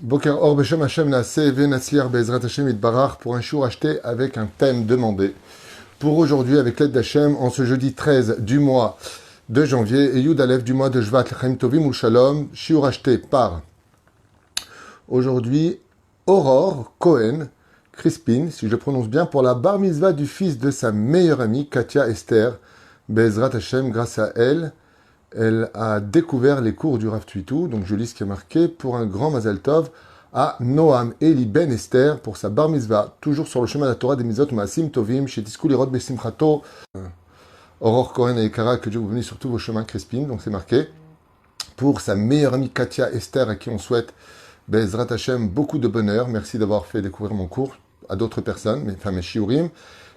Boker Or Beshem Hashem Naaseh Venatzliar Be'ezrat Hashem Itbarach pour un shiur acheté avec un thème demandé. Pour aujourd'hui, avec l'aide d'Hashem, en ce jeudi 13 du mois de janvier et Yud Aleph du mois de Shvat, L'chaim Tovim Shalom, shiur acheté par aujourd'hui Aurore Cohen Crispin, si je prononce bien, pour la bar mitzvah du fils de sa meilleure amie Katia Esther. Be'ezrat Hashem, grâce à elle, elle a découvert les cours du Rav Tuitou, donc je lis ce qui est marqué, pour un grand Mazal Tov à Noam Eli Ben Esther pour sa bar mitzvah, toujours sur le chemin de la Torah des Mitzvot Maasim Tovim, chez Tiskou Lirot Besimchato. Aurore Cohen et Kara, que Dieu vous bénisse sur tous vos chemins Crispin, donc c'est marqué, pour sa meilleure amie Katia Esther, à qui on souhaite Be'ezrat Hashem beaucoup de bonheur. Merci d'avoir fait découvrir mon cours à d'autres personnes, mes shiurim,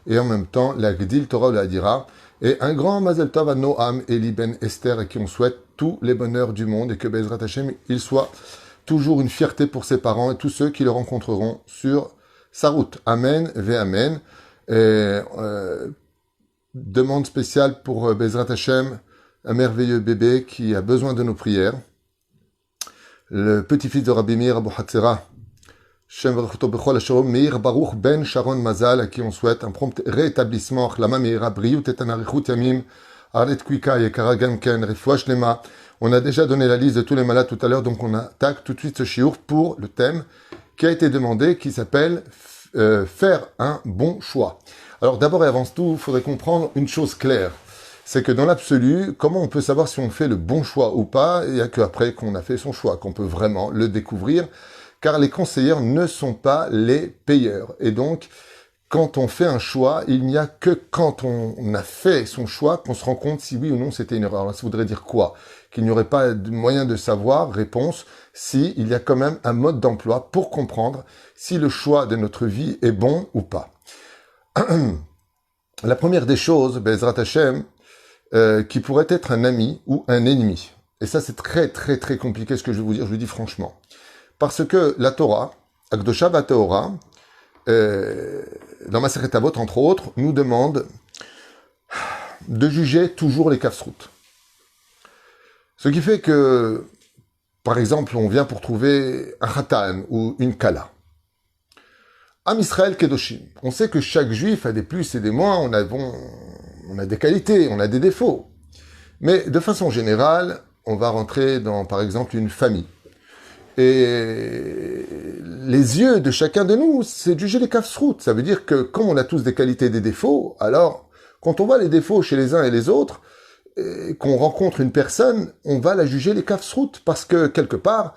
et en même temps la Gdil Torah ou la Hadira. Et un grand Mazel Tov à Noam Eli Ben Esther, à qui on souhaite tous les bonheurs du monde et que Be'ezrat Hashem, il soit toujours une fierté pour ses parents et tous ceux qui le rencontreront sur sa route. Amen, ve Amen. Et demande spéciale pour Be'ezrat Hashem, un merveilleux bébé qui a besoin de nos prières. Le petit-fils de Rabbi Meir Abu Hatzera, Shem V'Rachuto B'chol Hashalom, Meir Baruch Ben Sharon Mazal, à qui on souhaite un prompt rétablissement, Achlama Meira, Briut et Anarichut Yamim, Arlet Kwika, Yekara Gamken, Refoua Shlema. On a déjà donné la liste de tous les malades tout à l'heure, donc on attaque tout de suite ce shiur pour le thème qui a été demandé, qui s'appelle faire un bon choix. Alors d'abord et avant tout, il faudrait comprendre une chose claire. C'est que dans l'absolu, comment on peut savoir si on fait le bon choix ou pas? Il n'y a qu'après qu'on a fait son choix, qu'on peut vraiment le découvrir, car les conseillers ne sont pas les payeurs. Et donc, quand on fait un choix, il n'y a que quand on a fait son choix qu'on se rend compte si oui ou non c'était une erreur. Alors ça voudrait dire quoi? Qu'il n'y aurait pas de moyen de savoir, réponse, si il y a quand même un mode d'emploi pour comprendre si le choix de notre vie est bon ou pas. La première des choses, Be'ezrat Hashem, qui pourrait être un ami ou un ennemi. Et ça, c'est très, très, très compliqué ce que je vais vous dire, je vous le dis franchement. Parce que la Torah, Akdosha Vateora, dans Masechet Avot, entre autres, nous demande de juger toujours les kafsrout. Ce qui fait que, par exemple, on vient pour trouver un khatan ou une kala. Am Israël Kedoshim. On sait que chaque juif a des plus et des moins, on a des qualités, on a des défauts. Mais de façon générale, on va rentrer dans, par exemple, une famille. Et les yeux de chacun de nous, c'est de juger les kafsrout. Ça veut dire que, comme on a tous des qualités et des défauts, alors, quand on voit les défauts chez les uns et les autres, et qu'on rencontre une personne, on va la juger les kafsrout. Parce que, quelque part,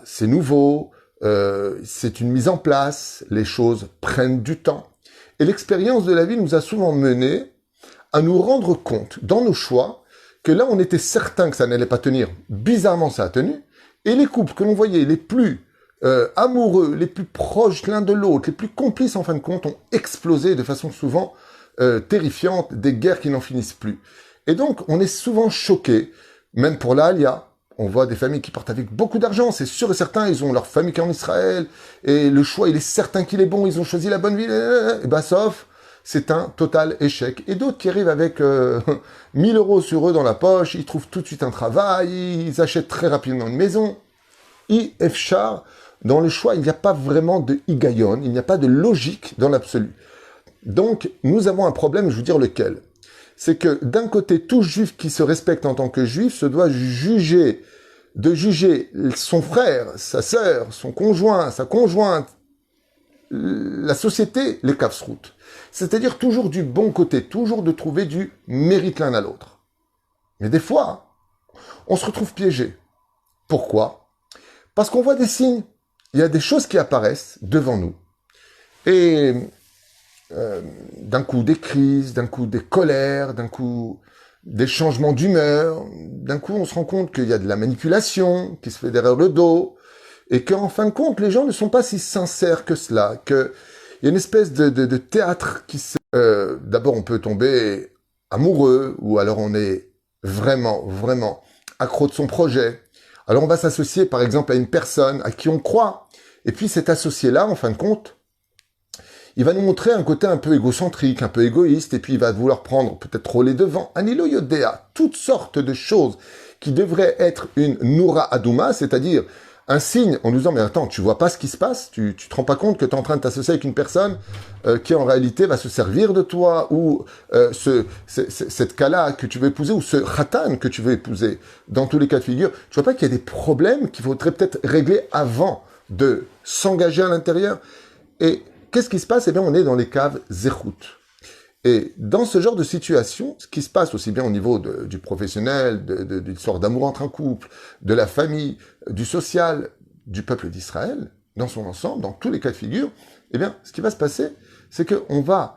c'est nouveau, c'est une mise en place, les choses prennent du temps. Et l'expérience de la vie nous a souvent menés à nous rendre compte, dans nos choix, que là, on était certain que ça n'allait pas tenir. Bizarrement, ça a tenu. Et les couples que l'on voyait les plus amoureux, les plus proches l'un de l'autre, les plus complices en fin de compte, ont explosé de façon souvent terrifiante, des guerres qui n'en finissent plus. Et donc, on est souvent choqué, même pour la Alia. On voit des familles qui partent avec beaucoup d'argent, c'est sûr et certain, ils ont leur famille qui est en Israël, et le choix, il est certain qu'il est bon, ils ont choisi la bonne ville, et bah sauf, c'est un total échec. Et d'autres qui arrivent avec 1000 euros sur eux dans la poche, ils trouvent tout de suite un travail, ils achètent très rapidement une maison. Ifchar, dans le choix, il n'y a pas vraiment de higayon, il n'y a pas de logique dans l'absolu. Donc, nous avons un problème, je vais vous dire lequel. C'est que d'un côté, tout juif qui se respecte en tant que juif se doit juger son frère, sa sœur, son conjoint, sa conjointe, la société, les kafsrout. C'est-à-dire toujours du bon côté, toujours de trouver du mérite l'un à l'autre. Mais des fois, on se retrouve piégé. Pourquoi? Parce qu'on voit des signes. Il y a des choses qui apparaissent devant nous. Et d'un coup des crises, d'un coup des colères, d'un coup des changements d'humeur, d'un coup on se rend compte qu'il y a de la manipulation qui se fait derrière le dos, et qu'en fin de compte, les gens ne sont pas si sincères que cela, qu'il y a une espèce de théâtre qui se... D'abord, on peut tomber amoureux, ou alors on est vraiment, vraiment accro de son projet. Alors on va s'associer, par exemple, à une personne à qui on croit, et puis cet associé-là, en fin de compte, il va nous montrer un côté un peu égocentrique, un peu égoïste, et puis il va vouloir prendre peut-être trop les devants. Anilo Yodea, toutes sortes de choses qui devraient être une Noura Adouma, c'est-à-dire un signe en nous disant, mais attends, tu vois pas ce qui se passe, tu te rends pas compte que tu es en train de t'associer avec une personne qui en réalité va se servir de toi, ou cette kala que tu veux épouser, ou ce khatan que tu veux épouser, dans tous les cas de figure, tu vois pas qu'il y a des problèmes qu'il faudrait peut-être régler avant de s'engager à l'intérieur. Et qu'est-ce qui se passe? Eh bien, on est dans les caves zéchout. Et dans ce genre de situation, ce qui se passe aussi bien au niveau du professionnel, de l'histoire d'amour entre un couple, de la famille, du social, du peuple d'Israël, dans son ensemble, dans tous les cas de figure, eh bien, ce qui va se passer, c'est qu'on va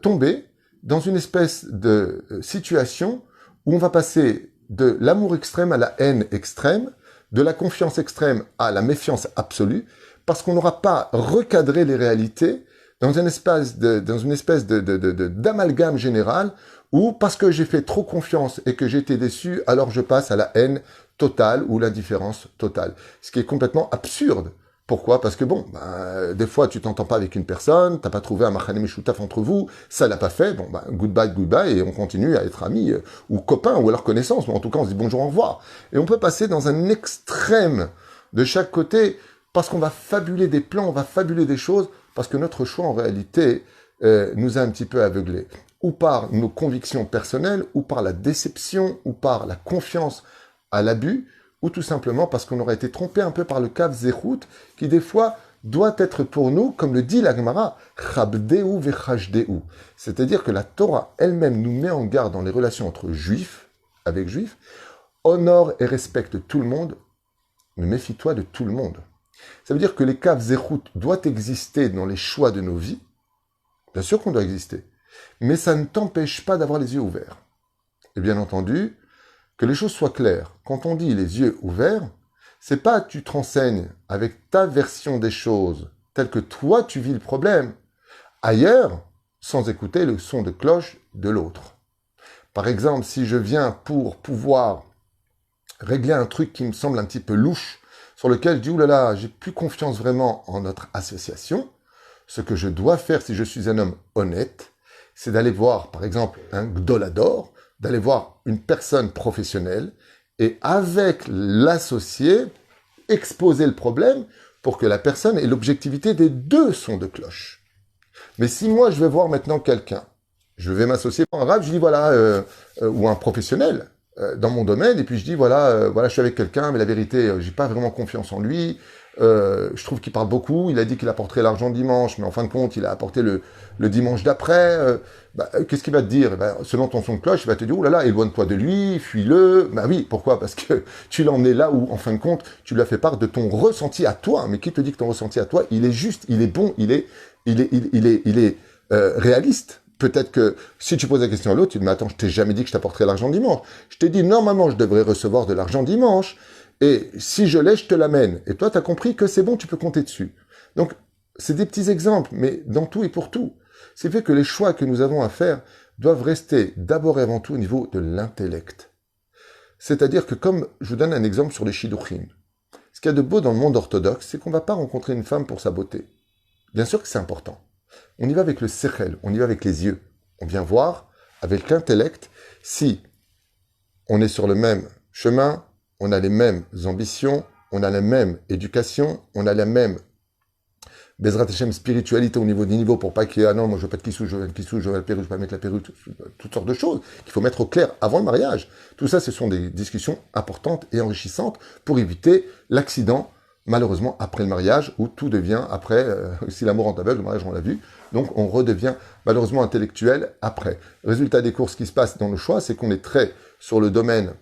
tomber dans une espèce de situation où on va passer de l'amour extrême à la haine extrême, de la confiance extrême à la méfiance absolue, parce qu'on n'aura pas recadré les réalités dans une espèce d'amalgame général où, parce que j'ai fait trop confiance et que j'ai été déçu, alors je passe à la haine totale ou l'indifférence totale. Ce qui est complètement absurde. Pourquoi? Parce que bon, des fois tu t'entends pas avec une personne, t'as pas trouvé un machane meshutaf entre vous, ça l'a pas fait, bon, goodbye, et on continue à être amis, ou copains, ou alors connaissances, ou en tout cas on se dit bonjour, au revoir. Et on peut passer dans un extrême de chaque côté, parce qu'on va fabuler des plans, on va fabuler des choses, parce que notre choix, en réalité, nous a un petit peu aveuglés. Ou par nos convictions personnelles, ou par la déception, ou par la confiance à l'abus, ou tout simplement parce qu'on aurait été trompé un peu par le kav zéchout, qui des fois doit être pour nous, comme le dit la Gemara, chabdeu vechashdeu. C'est-à-dire que la Torah elle-même nous met en garde dans les relations entre juifs, avec juifs, honore et respecte tout le monde, mais méfie-toi de tout le monde. Ça veut dire que les caves zéchout doivent exister dans les choix de nos vies. Bien sûr qu'on doit exister. Mais ça ne t'empêche pas d'avoir les yeux ouverts. Et bien entendu, que les choses soient claires. Quand on dit les yeux ouverts, c'est pas tu te renseignes avec ta version des choses, telle que toi tu vis le problème, ailleurs, sans écouter le son de cloche de l'autre. Par exemple, si je viens pour pouvoir régler un truc qui me semble un petit peu louche, sur lequel je dis, oulala, j'ai plus confiance vraiment en notre association. Ce que je dois faire si je suis un homme honnête, c'est d'aller voir, par exemple, un gdolador, d'aller voir une personne professionnelle, et avec l'associé, exposer le problème pour que la personne ait l'objectivité des deux sons de cloche. Mais si moi, je vais voir maintenant quelqu'un, je vais m'associer à un rab, je dis, voilà, ou un professionnel, dans mon domaine, et puis je dis, voilà, je suis avec quelqu'un, mais la vérité, j'ai pas vraiment confiance en lui, je trouve qu'il parle beaucoup, il a dit qu'il apporterait l'argent dimanche, mais en fin de compte, il a apporté le dimanche d'après, qu'est-ce qu'il va te dire? Selon ton son de cloche, il va te dire, oh là là, éloigne-toi de lui, fuis-le. Oui, pourquoi? Parce que tu l'as emmené là où, en fin de compte, tu lui as fait part de ton ressenti à toi, mais qui te dit que ton ressenti à toi, il est juste, il est bon, il est réaliste. Peut-être que si tu poses la question à l'autre, tu dis, mais attends, je t'ai jamais dit que je t'apporterais l'argent dimanche. Je t'ai dit, normalement, je devrais recevoir de l'argent dimanche, et si je l'ai, je te l'amène. Et toi, tu as compris que c'est bon, tu peux compter dessus. Donc, c'est des petits exemples, mais dans tout et pour tout. C'est fait que les choix que nous avons à faire doivent rester d'abord et avant tout au niveau de l'intellect. C'est-à-dire que comme, je vous donne un exemple sur les shidduchim, ce qu'il y a de beau dans le monde orthodoxe, c'est qu'on ne va pas rencontrer une femme pour sa beauté. Bien sûr que c'est important. On y va avec le sechel, on y va avec les yeux. On vient voir, avec l'intellect, si on est sur le même chemin, on a les mêmes ambitions, on a la même éducation, on a la même Bezrat Hashem spiritualité au niveau des niveaux pour pas qu'il y ait, ah non, moi je veux pas de kissou, je veux la perruque, je veux pas mettre la perruque, toutes sortes de choses qu'il faut mettre au clair avant le mariage. Tout ça, ce sont des discussions importantes et enrichissantes pour éviter l'accident, malheureusement, après le mariage, où tout devient, après, si l'amour rend aveugle, le mariage on l'a vu, donc on redevient malheureusement intellectuel après. Résultat des courses, ce qui se passe dans le choix, c'est qu'on est très sur le domaine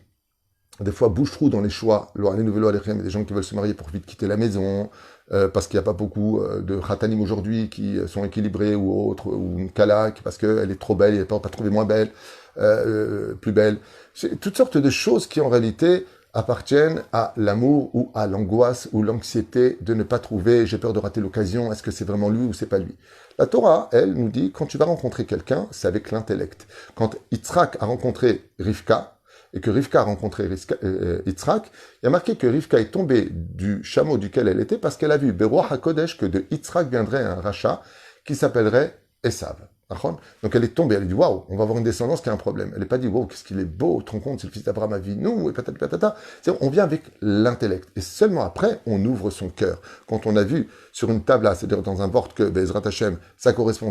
des fois bouche-trou dans les choix. Il y a des gens qui veulent se marier pour vite quitter la maison, parce qu'il n'y a pas beaucoup de khatanim aujourd'hui qui sont équilibrés ou autres, ou une kalak parce qu'elle est trop belle, elle n'est pas trouvée moins belle, plus belle. C'est toutes sortes de choses qui en réalité appartiennent à l'amour ou à l'angoisse ou l'anxiété de ne pas trouver, j'ai peur de rater l'occasion, est-ce que c'est vraiment lui ou c'est pas lui. La Torah, elle, nous dit, quand tu vas rencontrer quelqu'un, c'est avec l'intellect. Quand Yitzhak a rencontré Rivka, et que Rivka a rencontré Yitzhak, il y a marqué que Rivka est tombée du chameau duquel elle était parce qu'elle a vu Beroach HaKodesh que de Yitzhak viendrait un rachat qui s'appellerait Esav. Donc elle est tombée, elle a dit waouh, on va avoir une descendance qui a un problème. Elle n'est pas dit waouh, qu'est-ce qu'il est beau, te rends compte, c'est le fils d'Abraham Avinu, et patati patata. On vient avec l'intellect. Et seulement après, on ouvre son cœur. Quand on a vu sur une table là, c'est-à-dire dans un board que Bezrat Hashem, ça correspond,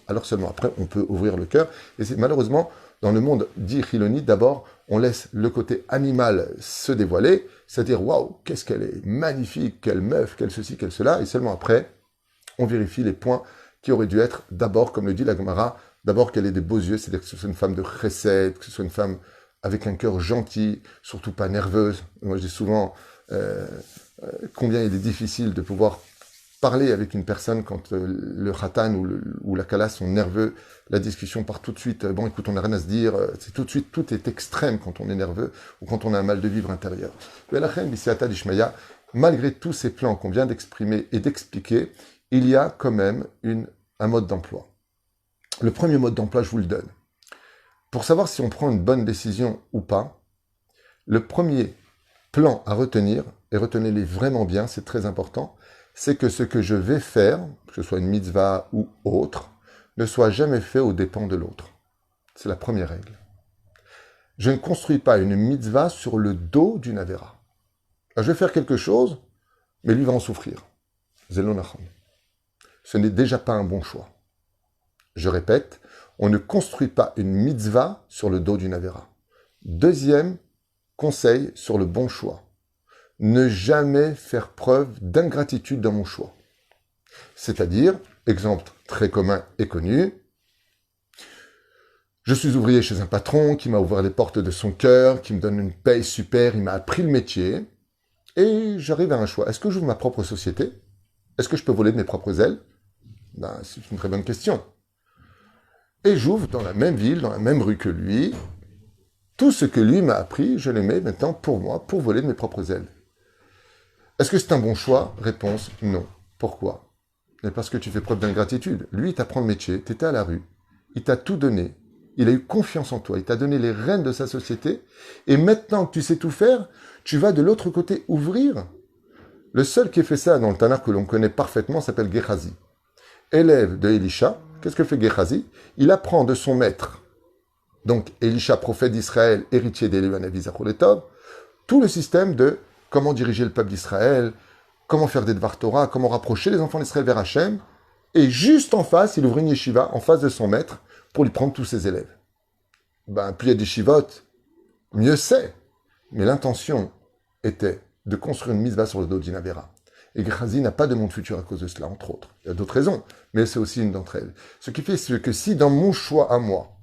alors seulement après, on peut ouvrir le cœur. Et c'est malheureusement, dans le monde dit Chiloni, d'abord, on laisse le côté animal se dévoiler, c'est-à-dire waouh, qu'est-ce qu'elle est magnifique, quelle meuf, quelle ceci, quelle cela, et seulement après, on vérifie les points qui auraient dû être d'abord, comme le dit la Gemara, d'abord qu'elle ait des beaux yeux, c'est-à-dire que ce soit une femme de chesed, que ce soit une femme avec un cœur gentil, surtout pas nerveuse. Moi, je dis souvent combien il est difficile de pouvoir parler avec une personne quand le khatan ou la kala sont nerveux, la discussion part tout de suite, bon écoute, on n'a rien à se dire, c'est tout de suite, tout est extrême quand on est nerveux ou quand on a un mal de vivre intérieur. Malgré tous ces plans qu'on vient d'exprimer et d'expliquer, il y a quand même un mode d'emploi. Le premier mode d'emploi, je vous le donne. Pour savoir si on prend une bonne décision ou pas, le premier plan à retenir, et retenez-les vraiment bien, c'est très important, c'est que ce que je vais faire, que ce soit une mitzvah ou autre, ne soit jamais fait aux dépens de l'autre. C'est la première règle. Je ne construis pas une mitzvah sur le dos d'une avéra. Je vais faire quelque chose, mais lui va en souffrir. Zelonachon. Ce n'est déjà pas un bon choix. Je répète, on ne construit pas une mitzvah sur le dos d'une avéra. Deuxième conseil sur le bon choix. Ne jamais faire preuve d'ingratitude dans mon choix. C'est-à-dire, exemple très commun et connu, je suis ouvrier chez un patron qui m'a ouvert les portes de son cœur, qui me donne une paye super, il m'a appris le métier, et j'arrive à un choix. Est-ce que j'ouvre ma propre société? Est-ce que je peux voler de mes propres ailes? C'est une très bonne question. Et j'ouvre dans la même ville, dans la même rue que lui. Tout ce que lui m'a appris, je le mets maintenant pour moi, pour voler de mes propres ailes. Est-ce que c'est un bon choix? Réponse, non. Pourquoi? Mais parce que tu fais preuve d'ingratitude. Lui, il t'apprend le métier, tu étais à la rue, il t'a tout donné, il a eu confiance en toi, il t'a donné les rênes de sa société, et maintenant que tu sais tout faire, tu vas de l'autre côté ouvrir. Le seul qui a fait ça dans le Tanakh que l'on connaît parfaitement s'appelle Gehazi. Élève de Elisha, qu'est-ce que fait Gehazi? Il apprend de son maître, donc Elisha, prophète d'Israël, héritier d'Eliyahu Hanavi Zachor Letov, tout le système de comment diriger le peuple d'Israël, comment faire des Dvar Torah, comment rapprocher les enfants d'Israël vers Hachem, et juste en face, il ouvre une yeshiva en face de son maître pour lui prendre tous ses élèves. Plus il y a des shivot, mieux c'est. Mais l'intention était de construire une mitzvah sur le dos d'une avéra. Et Gehazi n'a pas de monde futur à cause de cela, entre autres. Il y a d'autres raisons, mais c'est aussi une d'entre elles. Ce qui fait que si dans mon choix à moi,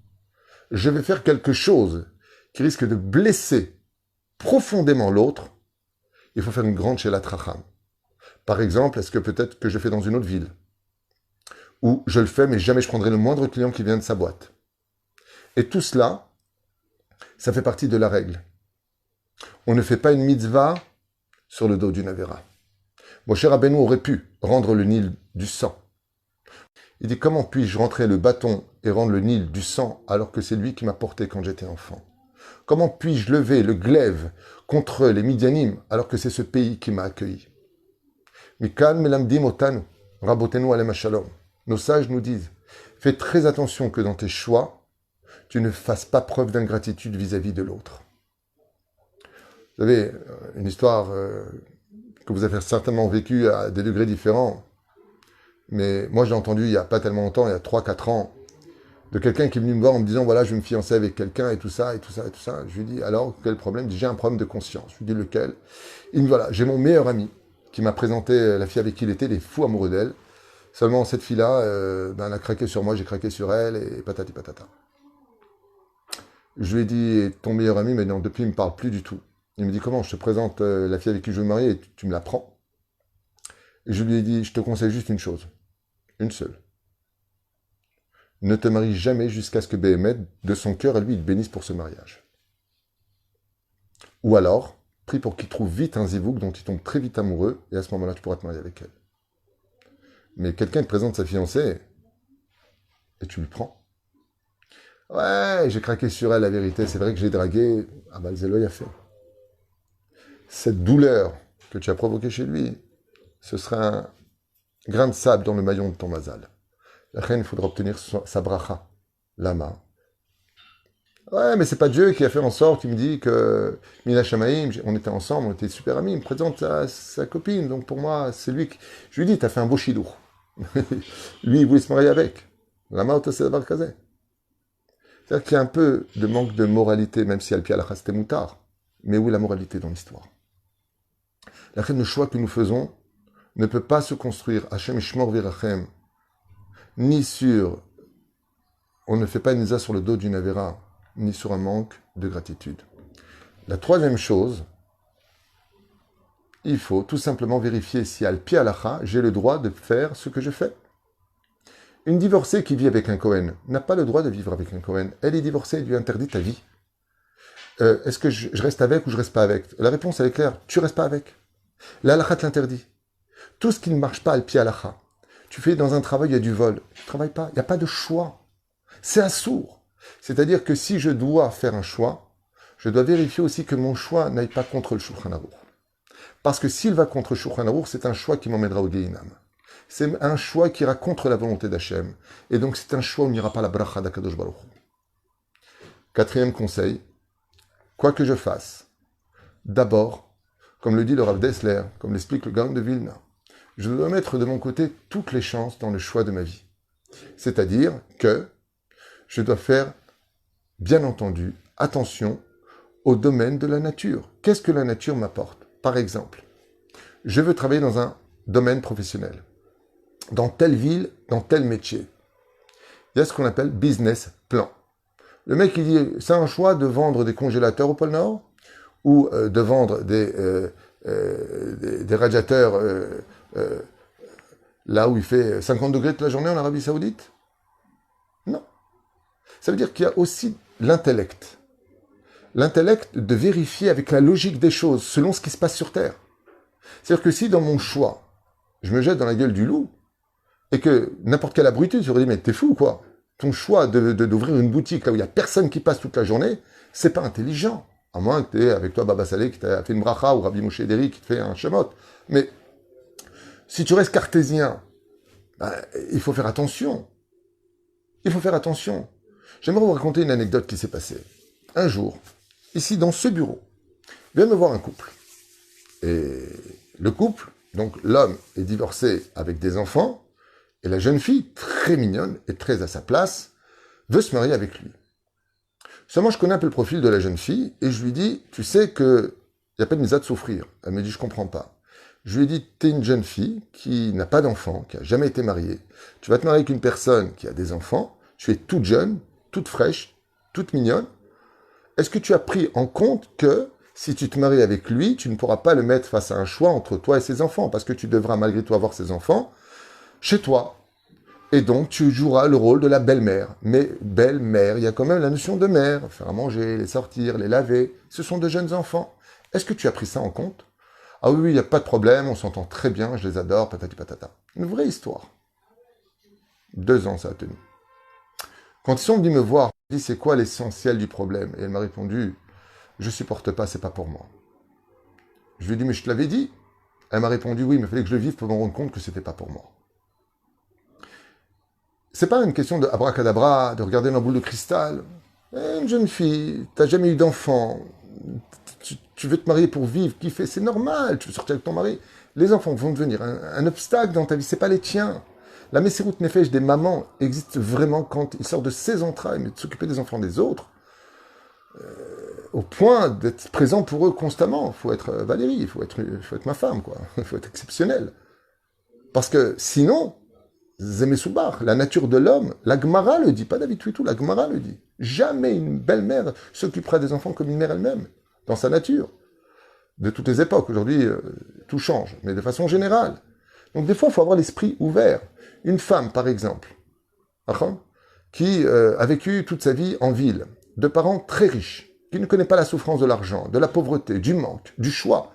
je vais faire quelque chose qui risque de blesser profondément l'autre, il faut faire une grande shelat racham. Par exemple, est-ce que peut-être que je fais dans une autre ville, ou je le fais, mais jamais je prendrai le moindre client qui vient de sa boîte. Et tout cela, ça fait partie de la règle. On ne fait pas une mitzvah sur le dos d'une avéra. Moshe Rabbeinu aurait pu rendre le Nil du sang. Il dit, comment puis-je rentrer le bâton et rendre le Nil du sang alors que c'est lui qui m'a porté quand j'étais enfant? Comment puis-je lever le glaive contre les Midianim alors que c'est ce pays qui m'a accueilli? Mikan melamdim otanu, rabotenu alem shalom. Nos sages nous disent, fais très attention que dans tes choix, tu ne fasses pas preuve d'ingratitude vis-à-vis de l'autre. Vous savez, une histoire que vous avez certainement vécue à des degrés différents, mais moi j'ai entendu il n'y a pas tellement longtemps, il y a 3-4 ans, de quelqu'un qui est venu me voir en me disant, voilà, je vais me fiancer avec quelqu'un et tout ça, et tout ça, et tout ça. Je lui dis, alors, quel problème? Il dit, j'ai un problème de conscience. Je lui dis, lequel? Il me dit, voilà, j'ai mon meilleur ami qui m'a présenté la fille avec qui il était fou amoureux d'elle. Seulement, cette fille-là, elle a craqué sur moi, j'ai craqué sur elle, et patati patata. Je lui ai dit, ton meilleur ami, mais non, depuis, il ne me parle plus du tout. Il me dit, comment, je te présente la fille avec qui je veux me marier, et tu me la prends? Et je lui ai dit, je te conseille juste une chose, une seule. Ne te marie jamais jusqu'à ce que Béhémet, de son cœur à lui, il te bénisse pour ce mariage. Ou alors, prie pour qu'il trouve vite un zivouk dont il tombe très vite amoureux, et à ce moment-là, tu pourras te marier avec elle. Mais quelqu'un te présente sa fiancée, et tu lui prends. Ouais, j'ai craqué sur elle, la vérité, c'est vrai que j'ai dragué. Ah bah, le zélo y a fait. Cette douleur que tu as provoquée chez lui, ce sera un grain de sable dans le maillon de ton mazal. La reine, il faudra obtenir sa bracha, lama. Ouais, mais c'est pas Dieu qui a fait en sorte, il me dit que Mina Shamaïm, on était ensemble, on était super amis, il me présente sa copine, donc pour moi, c'est lui qui... Je lui dis, t'as fait un beau chidour. Lui, il voulait se marier avec. Lama Otasé Barkazé. C'est-à-dire qu'il y a un peu de manque de moralité, même si Al-Pi al-Khas c'était moutard. Mais où est la moralité dans l'histoire? La reine, le choix que nous faisons ne peut pas se construire, Hachem Ishmor Virachem, ni sur... On ne fait pas une isa sur le dos d'une Avera, ni sur un manque de gratitude. La troisième chose, il faut tout simplement vérifier si Al-Pi al-Kha, j'ai le droit de faire ce que je fais. Une divorcée qui vit avec un Cohen n'a pas le droit de vivre avec un Cohen. Elle est divorcée, elle lui interdit ta vie. Est-ce que je reste avec ou je reste pas avec? La réponse, elle est claire. Tu restes pas avec. L'Alakha te l'interdit. Tout ce qui ne marche pas Al-Pi al-Kha. Tu fais dans un travail, il y a du vol. Tu ne travailles pas. Il n'y a pas de choix. C'est assourd. C'est-à-dire que si je dois faire un choix, je dois vérifier aussi que mon choix n'aille pas contre le Shulchan Aruch. Parce que s'il va contre le Shulchan Aruch, c'est un choix qui m'emmènera au Gehinam. C'est un choix qui ira contre la volonté d'Hachem. Et donc c'est un choix où il n'ira pas la bracha d'Akadosh Baruch Hu. Quatrième conseil, quoi que je fasse, d'abord, comme le dit le Rav Dessler, comme l'explique le Gaon de Vilna, je dois mettre de mon côté toutes les chances dans le choix de ma vie. C'est-à-dire que je dois faire, bien entendu, attention au domaine de la nature. Qu'est-ce que la nature m'apporte? Par exemple, je veux travailler dans un domaine professionnel, dans telle ville, dans tel métier. Il y a ce qu'on appelle business plan. Le mec, il dit, c'est un choix de vendre des congélateurs au pôle Nord ou de vendre des radiateurs là où il fait 50 degrés toute la journée en Arabie Saoudite? Non. Ça veut dire qu'il y a aussi l'intellect. L'intellect de vérifier avec la logique des choses, selon ce qui se passe sur Terre. C'est-à-dire que si dans mon choix, je me jette dans la gueule du loup, et que n'importe quel abruti se dit, mais t'es fou, quoi. Ton choix d'ouvrir une boutique là où il n'y a personne qui passe toute la journée, c'est pas intelligent. À moins que tu aies avec toi Baba Saleh qui t'a fait une bracha ou Rabbi Moshe Deri qui te fait un shemot. Mais si tu restes cartésien, il faut faire attention. Il faut faire attention. J'aimerais vous raconter une anecdote qui s'est passée. Un jour, ici dans ce bureau, vient me voir un couple. Et le couple, donc l'homme est divorcé avec des enfants, et la jeune fille, très mignonne et très à sa place, veut se marier avec lui. Seulement, je connais un peu le profil de la jeune fille, et je lui dis, tu sais que il n'y a pas de misa de souffrir. Elle me dit, je comprends pas. Je lui ai dit, t'es une jeune fille qui n'a pas d'enfant, qui a jamais été mariée. Tu vas te marier avec une personne qui a des enfants. Tu es toute jeune, toute fraîche, toute mignonne. Est-ce que tu as pris en compte que si tu te maries avec lui, tu ne pourras pas le mettre face à un choix entre toi et ses enfants, parce que tu devras malgré tout avoir ses enfants chez toi. Et donc, tu joueras le rôle de la belle-mère. Mais belle-mère, il y a quand même la notion de mère. Faire à manger, les sortir, les laver. Ce sont de jeunes enfants. Est-ce que tu as pris ça en compte? Ah oui, il n'y a pas de problème, on s'entend très bien, je les adore, patati patata. Une vraie histoire. 2 ans, ça a tenu. Quand ils sont venus me voir, je me dit, c'est quoi l'essentiel du problème? Et elle m'a répondu, je supporte pas, c'est pas pour moi. Je lui ai dit, mais je te l'avais dit. Elle m'a répondu, oui, mais il fallait que je le vive pour me rendre compte que c'était pas pour moi. C'est pas une question de abracadabra, de regarder dans la boule de cristal. Une jeune fille, t'as jamais eu d'enfant, tu veux te marier pour vivre, kiffer, c'est normal, tu veux sortir avec ton mari. Les enfants vont devenir un obstacle dans ta vie, c'est pas les tiens. La Messirut Nefesh des mamans existe vraiment quand ils sortent de ses entrailles, mais de s'occuper des enfants des autres, au point d'être présent pour eux constamment. Il faut être Valérie, il faut être ma femme, quoi. Il faut être exceptionnel. Parce que sinon, Zemesoubar, la nature de l'homme, la Gemara le dit, pas David Tuitou, la Gemara le dit. Jamais une belle-mère s'occupera des enfants comme une mère elle-même, dans sa nature. De toutes les époques, aujourd'hui, tout change, mais de façon générale. Donc des fois, il faut avoir l'esprit ouvert. Une femme, par exemple, qui a vécu toute sa vie en ville, de parents très riches, qui ne connaît pas la souffrance de l'argent, de la pauvreté, du manque, du choix,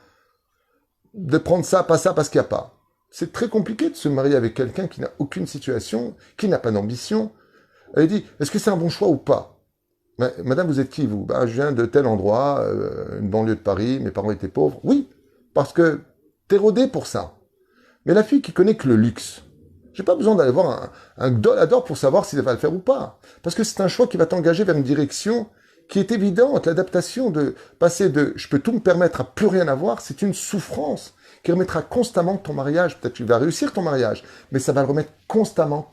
de prendre ça, pas ça, parce qu'il n'y a pas. C'est très compliqué de se marier avec quelqu'un qui n'a aucune situation, qui n'a pas d'ambition. Elle dit, est-ce que c'est un bon choix ou pas? Madame, vous êtes qui, vous? Je viens de tel endroit, une banlieue de Paris, mes parents étaient pauvres. Oui, parce que t'es rodé pour ça. Mais la fille qui connaît que le luxe, J'ai pas besoin d'aller voir un Gdolador pour savoir s'il va le faire ou pas. Parce que c'est un choix qui va t'engager vers une direction qui est évidente. L'adaptation de passer de je peux tout me permettre à plus rien avoir, c'est une souffrance qui remettra constamment ton mariage. Peut-être que tu vas réussir ton mariage, mais ça va le remettre constamment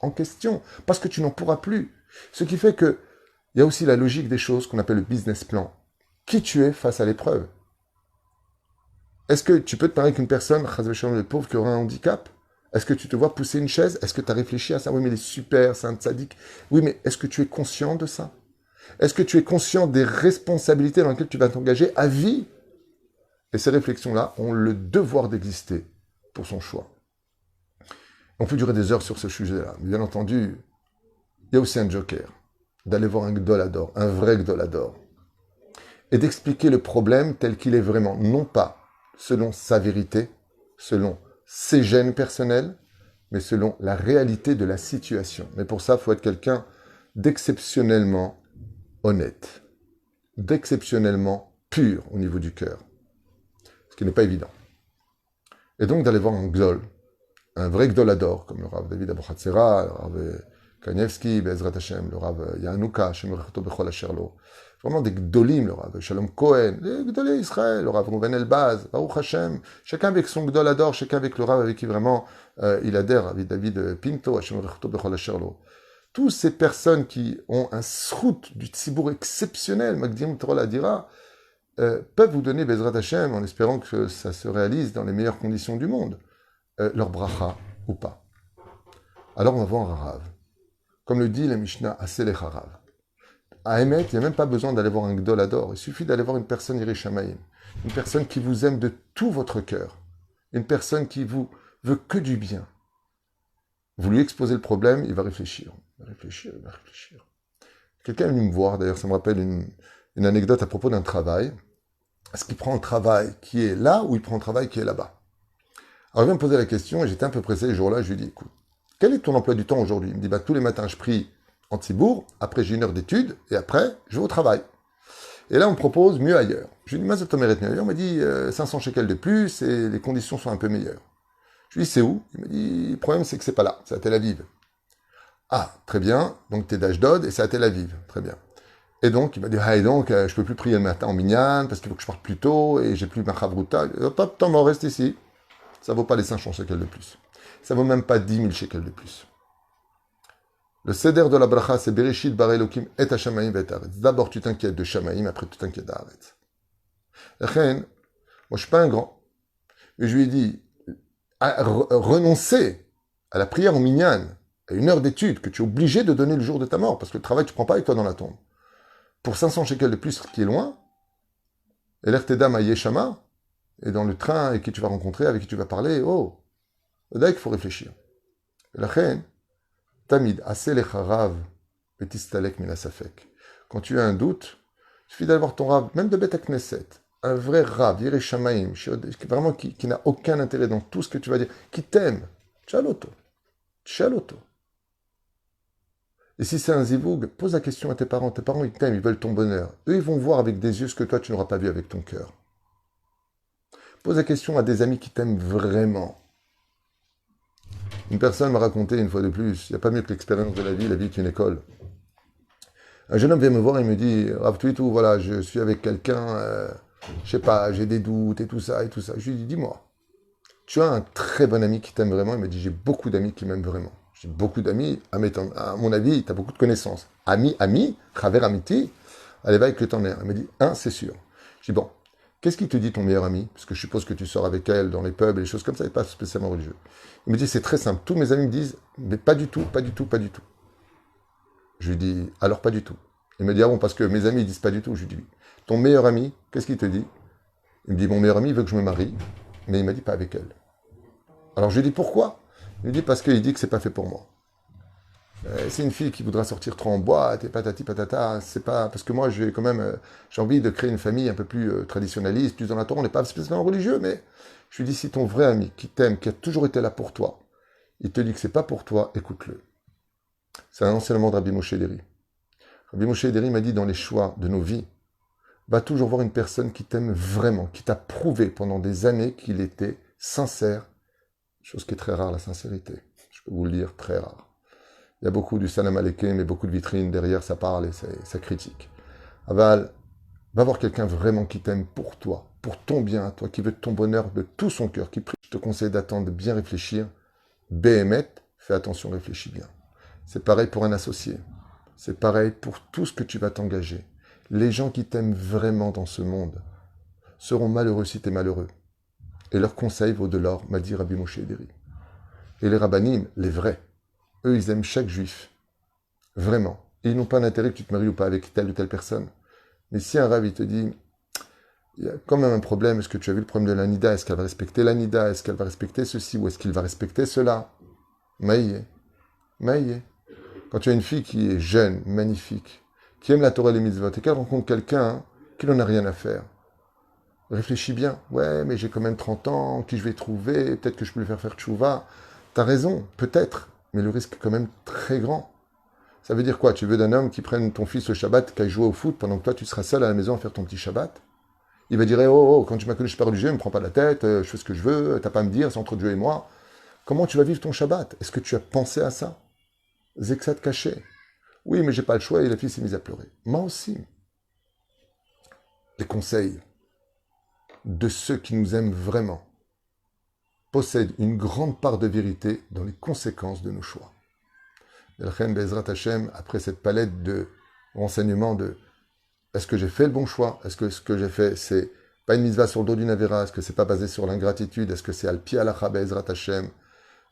en question. Parce que tu n'en pourras plus. Ce qui fait que il y a aussi la logique des choses qu'on appelle le business plan. Qui tu es face à l'épreuve. Est-ce que tu peux te parler qu'une personne, le pauvre, qui aura un handicap? Est-ce que tu te vois pousser une chaise? Est-ce que tu as réfléchi à ça? Oui, mais il est super, c'est un tzaddik. Oui, mais est-ce que tu es conscient de ça? Est-ce que tu es conscient des responsabilités dans lesquelles tu vas t'engager à vie? Et ces réflexions-là ont le devoir d'exister pour son choix. On peut durer des heures sur ce sujet-là. Bien entendu, il y a aussi un joker. D'aller voir un Gdolador, un vrai Gdolador. Et d'expliquer le problème tel qu'il est vraiment. Non pas selon sa vérité, selon ses gènes personnels, mais selon la réalité de la situation. Mais pour ça, il faut être quelqu'un d'exceptionnellement honnête, d'exceptionnellement pur au niveau du cœur, ce qui n'est pas évident. Et donc d'aller voir un Gdol, un vrai Gdolador, comme le Rav David Abuchatzera, le Rav Kanievski, Bezrat Hashem, le Rav Yanouka, Hashem Rechto Bechol Asherlo, vraiment des Gdolim, le Rav Shalom Cohen, les Gdolé Israël, le Rav Rouven Elbaz, Baruch Hashem, chacun avec son Gdolador, chacun avec le Rav avec qui vraiment il adhère, Rav David Pinto, Hashem Rechto Bechol Asherlo. Toutes ces personnes qui ont un srout du tzibour exceptionnel, Magdim Torah dira, peuvent vous donner Bezrat Hashem en espérant que ça se réalise dans les meilleures conditions du monde, leur bracha ou pas. Alors on va voir un Rav. Comme le dit la Mishnah, Aselech Harav. À Emet, il n'y a même pas besoin d'aller voir un Gdolador. Il suffit d'aller voir une personne Yerushalayim. Une personne qui vous aime de tout votre cœur. Une personne qui vous veut que du bien. Vous lui exposez le problème, il va réfléchir. Il va réfléchir. Quelqu'un est venu me voir, d'ailleurs, ça me rappelle une anecdote à propos d'un travail. Est-ce qu'il prend un travail qui est là ou il prend un travail qui est là-bas? Alors il vient me poser la question et j'étais un peu pressé les jours-là. Je lui ai dit, écoute, quel est ton emploi du temps aujourd'hui? Il me dit, tous les matins je prie en Tzibour, après j'ai 1 heure d'études, et après je vais au travail. Et là on me propose mieux ailleurs. Je lui ai dit, ça te mérite mieux ailleurs. On m'a dit 500 shekels de plus et les conditions sont un peu meilleures. Je lui ai dit, c'est où? Il m'a dit, le problème c'est que c'est pas là, c'est à Tel Aviv. Ah, très bien, donc t'es d'Ashdod et c'est à Tel Aviv, très bien. Et donc, il m'a dit, et donc, je peux plus prier le matin en minyan, parce qu'il faut que je parte plus tôt, et j'ai plus ma chavruta. Hop, t'en reste ici. Ça vaut pas les 500 shekels de plus. Ça vaut même pas 10 000 shekels de plus. Le seder de la bracha, c'est Bereshit bar Elokim et Hashamaim et Haaretz. D'abord, tu t'inquiètes de Shamaim, après tu t'inquiètes d'Haaretz. Moi, je suis pas un grand. Mais je lui ai dit, renoncer à la prière en minyan, à 1 heure d'étude que tu es obligé de donner le jour de ta mort, parce que le travail, tu prends pas avec toi dans la tombe. Pour 500 shekels de plus, qui est loin, et l'Ertedam à Yeshama, et dans le train avec qui tu vas rencontrer, avec qui tu vas parler, là qu'il faut réfléchir. Et la reine, Tamid, assez les harav, betistalek minasafek. Quand tu as un doute, il suffit d'aller voir ton rav, même de Beth Knesset, un vrai rav, Yireh Shamaim, vraiment qui n'a aucun intérêt dans tout ce que tu vas dire, qui t'aime, Tchaloto. Et si c'est un zivoug, pose la question à tes parents ils t'aiment, ils veulent ton bonheur. Eux, ils vont voir avec des yeux ce que toi, tu n'auras pas vu avec ton cœur. Pose la question à des amis qui t'aiment vraiment. Une personne m'a raconté une fois de plus, il n'y a pas mieux que l'expérience de la vie est une école. Un jeune homme vient me voir et me dit, Rav Twitou, voilà, je suis avec quelqu'un, je sais pas, j'ai des doutes et tout ça. Je lui dis, dis-moi, tu as un très bon ami qui t'aime vraiment? Il m'a dit, j'ai beaucoup d'amis qui m'aiment vraiment. J'ai beaucoup d'amis, à mon avis, tu as beaucoup de connaissances. Ami, Chaver Amiti, allez, va avec le temps. Il m'a dit, c'est sûr. Je dis, bon, qu'est-ce qui te dit ton meilleur ami? Parce que je suppose que tu sors avec elle dans les pubs et les choses comme ça, et pas spécialement religieux. Il me dit, c'est très simple. Tous mes amis me disent, mais pas du tout. Je lui dis, alors pas du tout. Il me dit, ah bon, parce que mes amis ils disent pas du tout. Je lui dis, oui. Ton meilleur ami, qu'est-ce qu'il te dit? Il me dit, mon meilleur ami veut que je me marie, mais il m'a dit pas avec elle. Alors je lui dis, pourquoi? Il me dit, parce qu'il dit que c'est pas fait pour moi. C'est une fille qui voudra sortir trop en boîte et patati patata. C'est pas parce que moi j'ai envie de créer une famille un peu plus traditionnaliste, plus dans la Torah. On n'est pas spécialement religieux, mais je lui dis, si ton vrai ami qui t'aime, qui a toujours été là pour toi, il te dit que c'est pas pour toi, écoute-le. C'est un enseignement de Rabbi Moshe Deri. Rabbi Moshe Deri m'a dit, dans les choix de nos vies, va toujours voir une personne qui t'aime vraiment, qui t'a prouvé pendant des années qu'il était sincère chose qui est très rare, la sincérité. Je peux vous le dire, très rare. Il y a beaucoup du salam aleikum et beaucoup de vitrines, derrière ça parle et ça critique. Aval, va voir quelqu'un vraiment qui t'aime pour toi, pour ton bien à toi, qui veut ton bonheur de tout son cœur, qui prie. Je te conseille d'attendre, de bien réfléchir. Béhémet, fais attention, réfléchis bien. C'est pareil pour un associé. C'est pareil pour tout ce que tu vas t'engager. Les gens qui t'aiment vraiment dans ce monde seront malheureux si tu es malheureux. Et leur conseil vaut de l'or, m'a dit Rabbi Moshe Ederi. Et les rabbanim, les vrais, eux, ils aiment chaque juif. Vraiment. Et ils n'ont pas d'intérêt que tu te maries ou pas avec telle ou telle personne. Mais si un rab, il te dit, il y a quand même un problème, est-ce que tu as vu le problème de l'anida? Est-ce qu'elle va respecter l'anida? Est-ce qu'elle va respecter ceci? Ou est-ce qu'il va respecter cela? Maïe. Maïe. Quand tu as une fille qui est jeune, magnifique, qui aime la Torah et les mitzvot, et qu'elle rencontre quelqu'un qui n'en a rien à faire, réfléchis bien. Ouais, mais j'ai quand même 30 ans, qui je vais trouver? Peut-être que je peux lui faire tchouva. T'as raison, peut-être, mais le risque est quand même très grand. Ça veut dire quoi? Tu veux d'un homme qui prenne ton fils au Shabbat, qui aille jouer au foot, pendant que toi tu seras seul à la maison à faire ton petit Shabbat? Il va dire, oh, quand tu m'as connu, je suis pas religieux, ne me prends pas la tête, je fais ce que je veux, t'as pas à me dire, c'est entre Dieu et moi. Comment tu vas vivre ton Shabbat? Est-ce que tu as pensé à ça? Zexat caché. Oui, mais j'ai pas le choix et la fille s'est mise à pleurer. Moi aussi. Les conseils de ceux qui nous aiment vraiment possèdent une grande part de vérité dans les conséquences de nos choix. Elchen Bezrat Hashem, après cette palette de renseignements de est-ce que j'ai fait le bon choix? Est-ce que ce que j'ai fait, c'est pas une mitzvah sur le dos d'une avera? Est-ce que c'est pas basé sur l'ingratitude? Est-ce que c'est al-pi alacha Bezrat Hashem?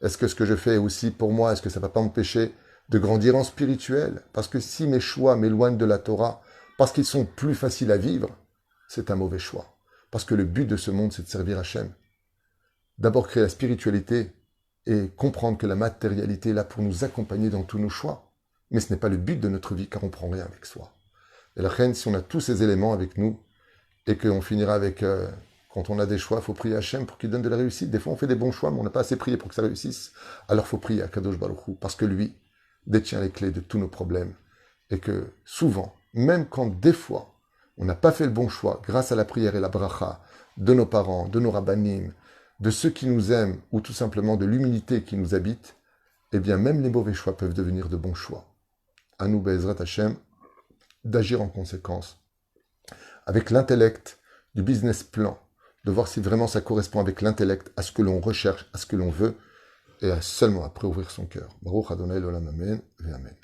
Est-ce que ce que je fais est aussi pour moi? Est-ce que ça va pas m'empêcher de grandir en spirituel? Parce que si mes choix m'éloignent de la Torah, parce qu'ils sont plus faciles à vivre, c'est un mauvais choix. Parce que le but de ce monde, c'est de servir Hachem. D'abord créer la spiritualité et comprendre que la matérialité est là pour nous accompagner dans tous nos choix. Mais ce n'est pas le but de notre vie, car on ne prend rien avec soi. Et la reine, si on a tous ces éléments avec nous, et qu'on finira avec... quand on a des choix, il faut prier Hachem pour qu'il donne de la réussite. Des fois, on fait des bons choix, mais on n'a pas assez prié pour que ça réussisse. Alors, il faut prier à Kadosh Baruch Hu, parce que lui détient les clés de tous nos problèmes. Et que souvent, même quand des fois, on n'a pas fait le bon choix, grâce à la prière et la bracha de nos parents, de nos rabbanim, de ceux qui nous aiment, ou tout simplement de l'humilité qui nous habite, eh bien, même les mauvais choix peuvent devenir de bons choix. À nous, Be'ezrat Hashem, d'agir en conséquence, avec l'intellect du business plan, de voir si vraiment ça correspond avec l'intellect à ce que l'on recherche, à ce que l'on veut, et à seulement après ouvrir son cœur. Baruch Adonai l'olam amen, et amen.